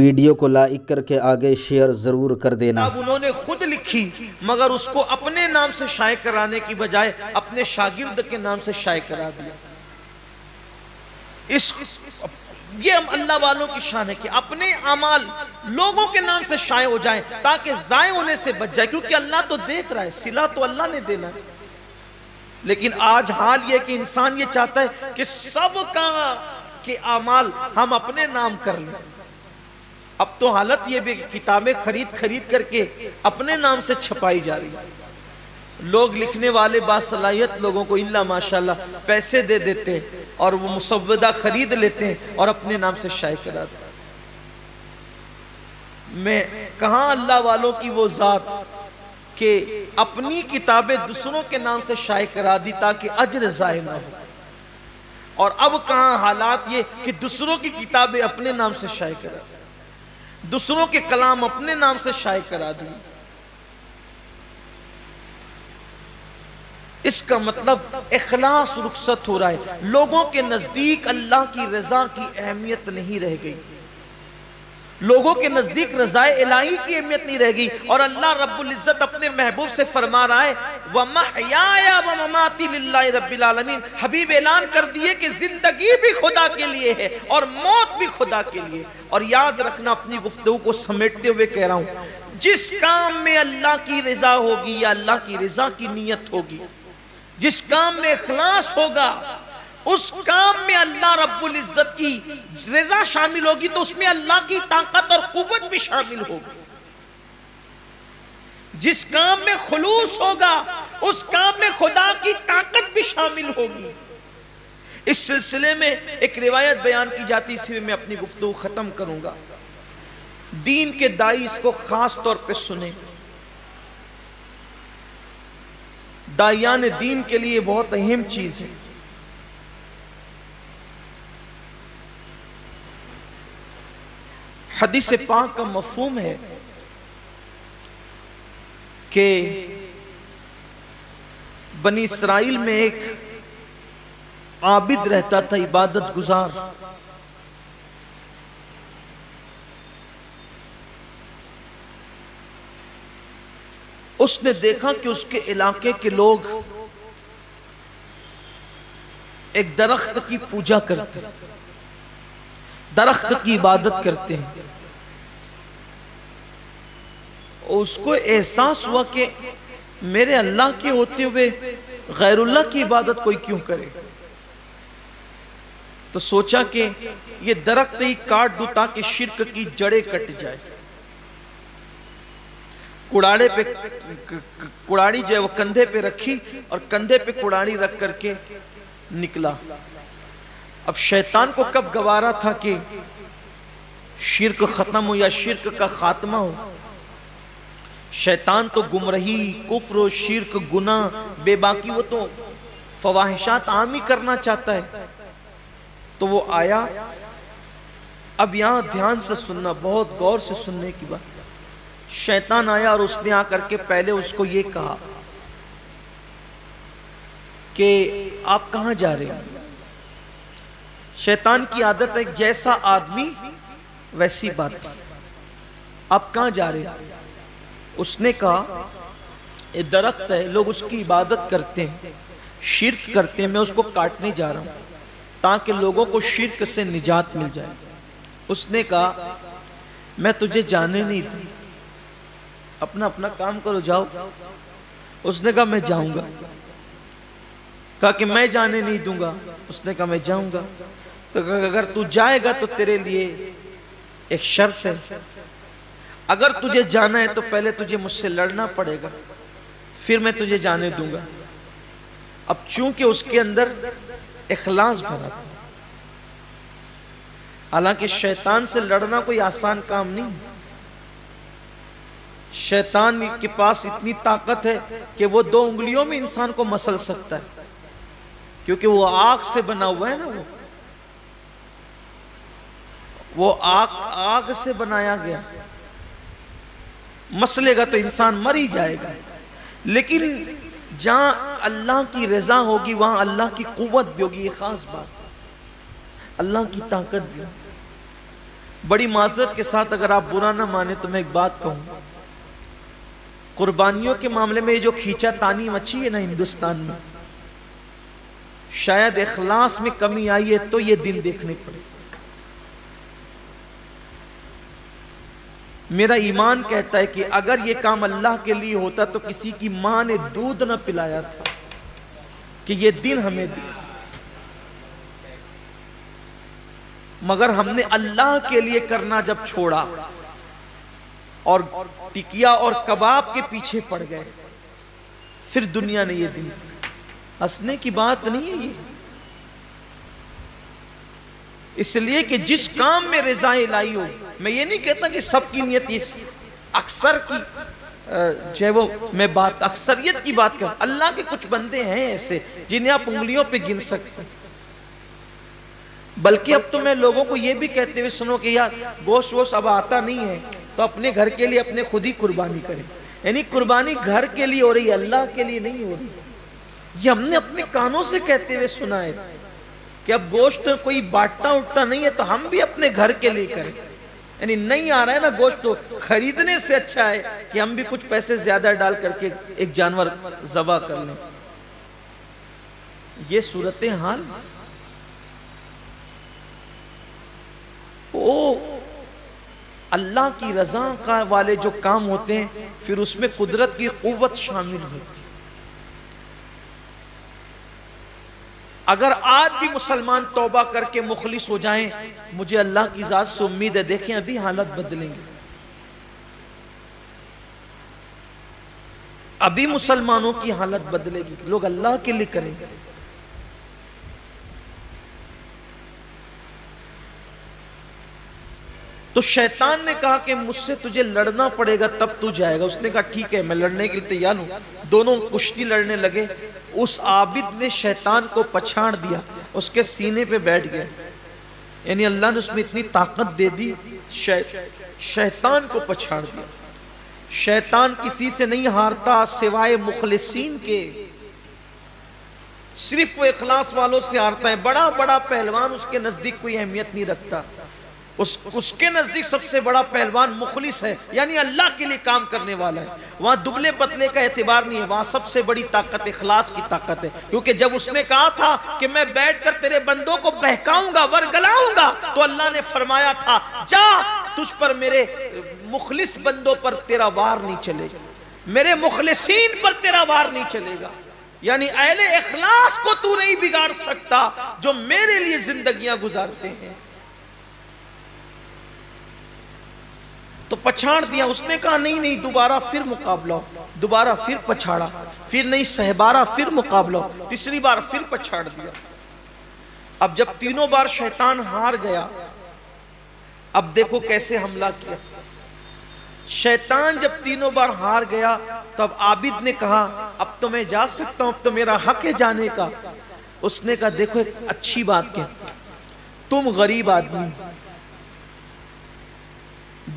Video کو like کر کے آگے شیئر ضرور کر دینا۔ اب انہوں نے خود لکھی مگر اس کو اپنے نام سے شائع کرانے کی بجائے اپنے شاگرد کے نام سے شائع کرا دیا۔ یہ اللہ والوں کی شان ہے کہ اپنے اعمال لوگوں کے نام سے شائع ہو جائیں تاکہ ضائع ہونے سے بچ جائے، کیونکہ اللہ تو دیکھ رہا ہے، صلہ تو اللہ نے دینا ہے۔ لیکن آج حال یہ کہ انسان یہ چاہتا ہے کہ سب کا کے اعمال ہم اپنے نام کر لیں۔ اب تو حالت یہ بھی کتابیں خرید کر کے اپنے نام سے چھپائی جا رہی ہے۔ لوگ لکھنے والے باصلاحیت لوگوں کو اللہ ماشاءاللہ پیسے دے دیتے اور وہ مسودہ خرید لیتے ہیں اور اپنے نام سے شائع کرا دیتے۔ میں کہاں اللہ والوں کی وہ ذات کہ اپنی کتابیں دوسروں کے نام سے شائع کرا دی تاکہ اجر ضائع نہ ہو، اور اب کہاں حالات یہ کہ دوسروں کی کتابیں اپنے نام سے شائع کرا دی، دوسروں کے کلام اپنے نام سے شائع کرا دی۔ اس کا مطلب اخلاص رخصت ہو رہا ہے، لوگوں کے نزدیک اللہ کی رضا کی اہمیت نہیں رہ گئی، لوگوں کے نزدیک رضا الہی کی اہمیت نہیں رہ گئی، اور اللہ رب العزت اپنے محبوب سے فرما رہا ہے وَمَحْيَايَ وَمَمَاتِي لِلَّهِ رَبِّ الْعَالَمِينَ۔ حبیب اعلان کر دیے کہ زندگی بھی خدا کے لیے ہے اور موت بھی خدا کے لیے۔ اور یاد رکھنا، اپنی گفتگو کو سمیٹتے ہوئے کہہ رہا ہوں، جس کام میں اللہ کی رضا ہوگی یا اللہ کی رضا کی نیت ہوگی، جس کام میں اخلاص ہوگا، اس کام میں اللہ رب العزت کی رضا شامل ہوگی، تو اس میں اللہ کی طاقت اور قوت بھی شامل ہوگی۔ جس کام میں خلوص ہوگا، اس کام میں خدا کی طاقت بھی شامل ہوگی۔ اس سلسلے میں ایک روایت بیان کی جاتی، اس میں میں اپنی گفتگو ختم کروں گا۔ دین کے داعی اس کو خاص طور پہ سنیں، داعیان دین کے لیے بہت اہم چیز ہے۔ حدیث پاک کا مفہوم ہے کہ بنی اسرائیل میں ایک عابد رہتا تھا، عبادت گزار۔ اس نے دیکھا کہ اس کے علاقے کے لوگ ایک درخت کی پوجا کرتے ہیں، درخت کی عبادت کرتے ہیں۔ اس کو احساس ہوا کہ میرے اللہ کے ہوتے ہوئے غیر اللہ کی عبادت کوئی کیوں کرے؟ تو سوچا کہ یہ درخت ہی کاٹ دوں تاکہ شرک کی جڑیں کٹ جائے۔ کڑاڑی جو ہے وہ کندھے پہ رکھی اور کندھے پہ کڑاڑی رکھ کر کے نکلا۔ اب شیطان کو کب گوارا تھا کہ شرک ختم ہو یا شرک کا خاتمہ ہو؟ شیطان تو گمراہی، کفر و شرک، گناہ، بے باکی، وہ تو فواحشات عام ہی کرنا چاہتا ہے۔ تو وہ آیا، اب یہاں دھیان سے سننا، بہت غور سے سننے کی بات۔ شیطان آیا اور اس نے آ کر کے پہلے اس کو یہ کہا کہ آپ کہاں جا رہے ہیں؟ شیطان کی عادت ہے جیسا آدمی ویسی بات۔ آپ کہاں جا رہے ہیں؟ اس نے کہا یہ درخت ہے، لوگ اس کی عبادت کرتے ہیں، شرک کرتے ہیں، میں اس کو کاٹنے جا رہا ہوں تاکہ لوگوں کو شرک سے نجات مل جائے۔ اس نے کہا میں تجھے جانے نہیں دوں، اپنا کام کرو، جاؤ۔ اس نے کہا میں جاؤں گا۔ کہا کہ میں جانے نہیں دوں گا۔ اس نے کہا میں جاؤں گا۔ تو اگر تو جائے گا تو تیرے لیے ایک شرط ہے، اگر تجھے جانا ہے تو پہلے تجھے مجھ سے لڑنا پڑے گا، پھر میں تجھے جانے دوں گا۔ اب چونکہ اس کے اندر اخلاص بھرا تھا، حالانکہ شیطان سے لڑنا کوئی آسان کام نہیں، شیطان کے پاس اتنی طاقت ہے کہ وہ 2 انگلیوں میں انسان کو مسل سکتا ہے، کیونکہ وہ آگ سے بنا ہوا ہے نا، وہ آگ سے بنایا گیا، مسلے گا تو انسان مر ہی جائے گا۔ لیکن جہاں اللہ کی رضا ہوگی وہاں اللہ کی قوت بھی ہوگی، یہ خاص بات، اللہ کی طاقت بھی ہوگی۔ بڑی معذرت کے ساتھ اگر آپ برا نہ مانے تو میں ایک بات کہوں، قربانیوں کے معاملے میں یہ جو کھینچا تانی مچی ہے نا ہندوستان میں، شاید اخلاص میں کمی آئی ہے تو یہ دن دیکھنے پڑے۔ میرا ایمان کہتا ہے کہ اگر یہ کام اللہ کے لیے ہوتا تو کسی کی ماں نے دودھ نہ پلایا تھا کہ یہ دن ہمیں دے، مگر ہم نے اللہ کے لیے کرنا جب چھوڑا اور ٹکیا اور کباب کے پیچھے پڑ گئے، پھر دنیا نے یہ دن دیا۔ ہنسنے کی بات نہیں ہے یہ، اس لیے کہ جس کام میں رضا الہی ہو، میں یہ نہیں کہتا کہ سب کی نیت اس اکثر کی جو ہے وہ میں بات اکثریت کی بات کروں، اللہ کے کچھ بندے ہیں ایسے جنہیں آپ انگلیوں پہ گن سکتے ہیں۔ بلکہ اب تو میں لوگوں کو یہ بھی کہتے ہوئے سنو کہ یار گوشت ووشت اب آتا نہیں ہے تو اپنے گھر کے لیے اپنے خود ہی قربانی کریں، یعنی قربانی گھر کے لیے ہو رہی ہے، اللہ کے لیے نہیں ہو رہی۔ یہ ہم نے اپنے کانوں سے کہتے ہوئے سنا ہے کہ اب گوشت کوئی بانٹتا اٹھتا نہیں ہے تو ہم بھی اپنے گھر کے لیے کریں، یعنی نہیں آ رہا ہے نا گوشت تو خریدنے سے اچھا ہے کہ ہم بھی کچھ پیسے زیادہ ڈال کر کے ایک جانور ذبح کر لیں۔ یہ صورتحال اللہ کی رضا کا والے جو کام ہوتے ہیں پھر اس میں قدرت کی قوت شامل ہوتی۔ اگر آج بھی مسلمان توبہ کر کے مخلص ہو جائیں، مجھے اللہ کی ذات سے امید ہے، دیکھیں ابھی حالت بدلیں گے، ابھی مسلمانوں کی حالت بدلے گی، لوگ اللہ کے لیے کریں گے۔ تو شیطان نے کہا کہ مجھ سے تجھے لڑنا پڑے گا تب تو جائے گا۔ اس نے کہا ٹھیک ہے میں لڑنے کے لیے تیار ہوں۔ دونوں کشتی لڑنے لگے، اس عابد نے شیطان کو پچھاڑ دیا، اس کے سینے پہ بیٹھ گیا، یعنی اللہ نے اس میں اتنی طاقت دے دی، شیطان کو پچھاڑ دیا۔ شیطان کسی سے نہیں ہارتا سوائے مخلصین کے، صرف وہ اخلاص والوں سے ہارتا ہے۔ بڑا بڑا پہلوان اس کے نزدیک کوئی اہمیت نہیں رکھتا، اس کے نزدیک سب سے بڑا پہلوان مخلص ہے، یعنی اللہ کے لیے کام کرنے والا ہے۔ وہاں دبلے پتلے کا اعتبار نہیں ہے، وہاں سب سے بڑی طاقت اخلاص کی طاقت ہے، کیونکہ جب اس نے کہا تھا کہ میں بیٹھ کر تیرے بندوں کو بہکاؤں گا ورگلاؤں گا، تو اللہ نے فرمایا تھا جا تجھ پر میرے مخلص بندوں پر تیرا وار نہیں چلے گا، میرے مخلصین پر تیرا وار نہیں چلے گا، یعنی اہل اخلاص کو تو نہیں بگاڑ سکتا جو میرے لیے زندگیاں گزارتے ہیں۔ تو پچھاڑ دیا۔ اس نے کہا نہیں نہیں دوبارہ پھر مقابلہ ہو، دوبارہ پھر پچھاڑا، پھر نہیں سہبارہ پھر مقابلہ ہو، تیسری بار پھر پچھاڑ دیا۔ اب جب تینوں بار شیطان ہار گیا، اب دیکھو کیسے حملہ کیا۔ شیطان جب تینوں بار ہار گیا تو اب عابد نے کہا اب تو میں جا سکتا ہوں، اب تو میرا حق ہے جانے کا۔ اس نے کہا دیکھو ایک اچھی بات کہتا، تم غریب آدمی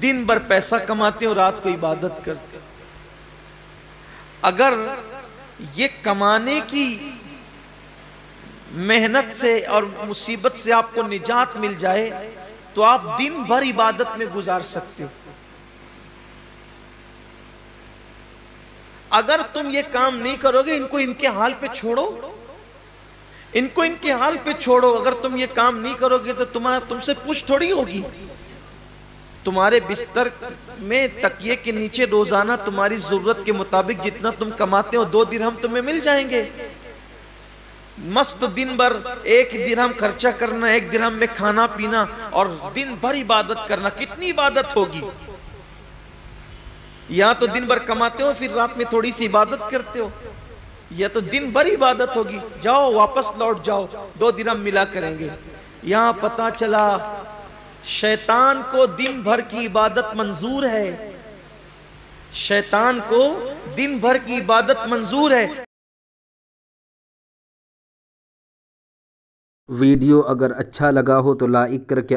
دن بھر پیسہ کماتے ہو، رات کو عبادت کرتے، اگر یہ کمانے کی محنت سے اور مصیبت سے آپ کو نجات مل جائے تو آپ دن بھر عبادت میں گزار سکتے ہو۔ اگر تم یہ کام نہیں کرو گے، ان کو ان کے حال پہ چھوڑو، ان کو ان کے حال پہ چھوڑو، اگر تم یہ کام نہیں کرو گے تو تم سے پوچھ تھوڑی ہوگی۔ تمہارے بستر میں تکیے کے نیچے روزانہ تمہاری ضرورت کے مطابق جتنا تم کماتے ہو 2 درہم تمہیں مل جائیں گے۔ مست دن بھر 1 درہم خرچہ کرنا، 1 درہم میں کھانا پینا اور دن بھر عبادت کرنا، کتنی عبادت ہوگی؟ یا تو دن بھر کماتے ہو پھر رات میں تھوڑی سی عبادت کرتے ہو، یا تو دن بھر عبادت ہوگی، جاؤ واپس لوٹ جاؤ 2 درہم ملا کریں گے۔ یہاں پتا چلا شیطان کو دن بھر کی عبادت منظور ہے، شیطان کو دن بھر کی عبادت منظور ہے۔ ویڈیو اگر اچھا لگا ہو تو لائک کر کے